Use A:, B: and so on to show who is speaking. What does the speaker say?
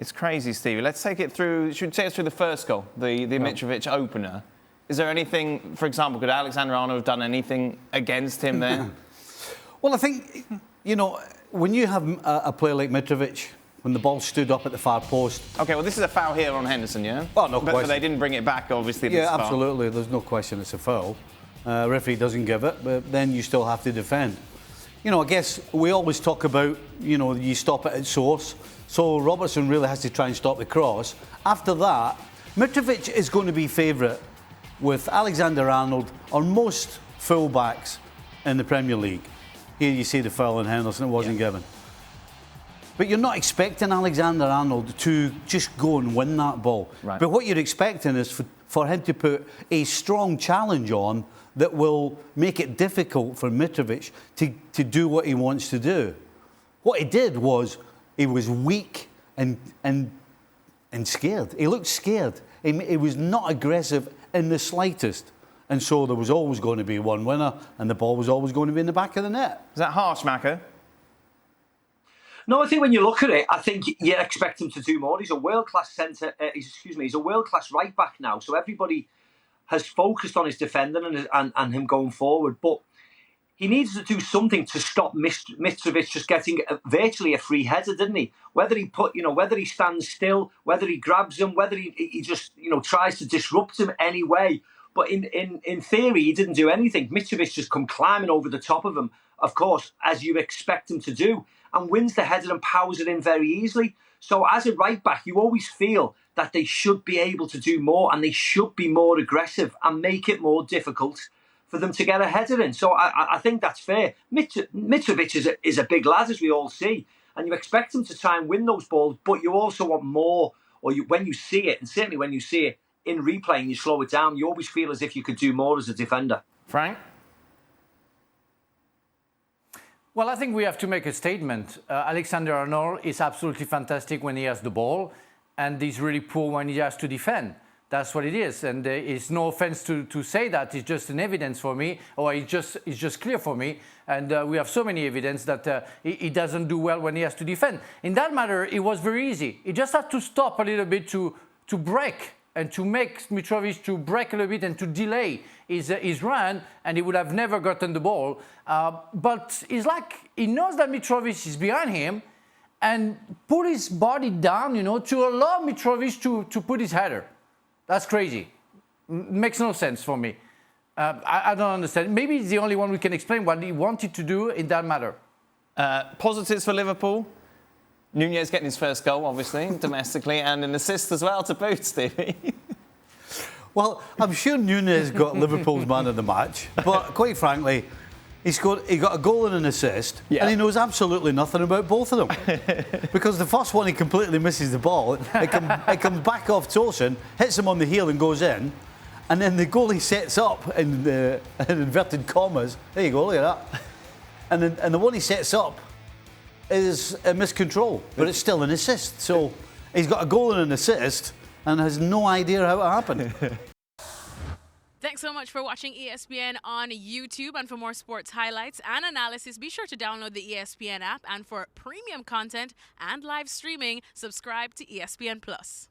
A: It's crazy, Stevie. Let's take it through. Should we take us through the first goal, the Mitrovic opener? Is there anything, for example, could Alexander-Arnold have done anything against him there?
B: Well, I think, you know, when you have a player like Mitrovic, when the ball stood up at the far post...
A: OK, well, this is a foul here on Henderson, yeah?
B: Oh, no question.
A: But they didn't bring it back, obviously.
B: Yeah, absolutely. There's no question it's a foul. Referee doesn't give it, but then you still have to defend. You know, I guess we always talk about, you know, you stop it at source. So Robertson really has to try and stop the cross. After that, Mitrovic is going to be favourite with Alexander-Arnold on most full-backs in the Premier League. Here you see the foul on Henderson, it wasn't given. But you're not expecting Alexander-Arnold to just go and win that ball.
A: Right.
B: But what you're expecting is for him to put a strong challenge on that will make it difficult for Mitrovic to do what he wants to do. What he did was, he was weak and scared. He looked scared. He was not aggressive in the slightest. And so there was always going to be one winner, and the ball was always going to be in the back of the net.
A: Is that harsh, Maka?
C: No, I think when you look at it, I think you expect him to do more. He's a world-class centre. He's a world-class right back now. So everybody has focused on his defending and him going forward, but he needs to do something to stop Mitrovic just getting virtually a free header, didn't he? Whether he stands still, whether he grabs him, whether he just tries to disrupt him anyway. But in theory, he didn't do anything. Mitrovic just come climbing over the top of him, of course, as you expect him to do, and wins the header and powers it in very easily. So as a right back, you always feel that they should be able to do more, and they should be more aggressive and make it more difficult for them to get a header in. So I think that's fair. Mitrovic is a big lad, as we all see, and you expect him to try and win those balls, but you also want more, or when you see it, and certainly when you see it in replay and you slow it down, you always feel as if you could do more as a defender.
A: Frank?
D: Well, I think we have to make a statement. Alexander-Arnold is absolutely fantastic when he has the ball, and he's really poor when he has to defend. That's what it is, and it's no offense to say that. It's just an evidence for me, or it's just clear for me. And we have so many evidence that he doesn't do well when he has to defend. In that matter, it was very easy. He just had to stop a little bit to break and to make Mitrovic to break a little bit and to delay his run, and he would have never gotten the ball. But it's like he knows that Mitrovic is behind him, and put his body down, to allow Mitrovic to put his header. That's crazy. Makes no sense for me. I don't understand. Maybe he's the only one who can explain what he wanted to do in that matter.
A: Positives for Liverpool. Nunez getting his first goal, obviously, domestically, and an assist as well to boot, Stevie.
B: Well, I'm sure Nunez got Liverpool's man of the match, but quite frankly, he got a goal and an assist, and he knows absolutely nothing about both of them. Because the first one, he completely misses the ball. It comes back off Tosin, hits him on the heel and goes in. And then the goal he sets up in inverted commas. There you go, look at that. And the one he sets up is a miscontrol, but it's still an assist. So he's got a goal and an assist and has no idea how it happened.
E: Thanks so much for watching ESPN on YouTube. And for more sports highlights and analysis, be sure to download the ESPN app. And for premium content and live streaming, subscribe to ESPN+.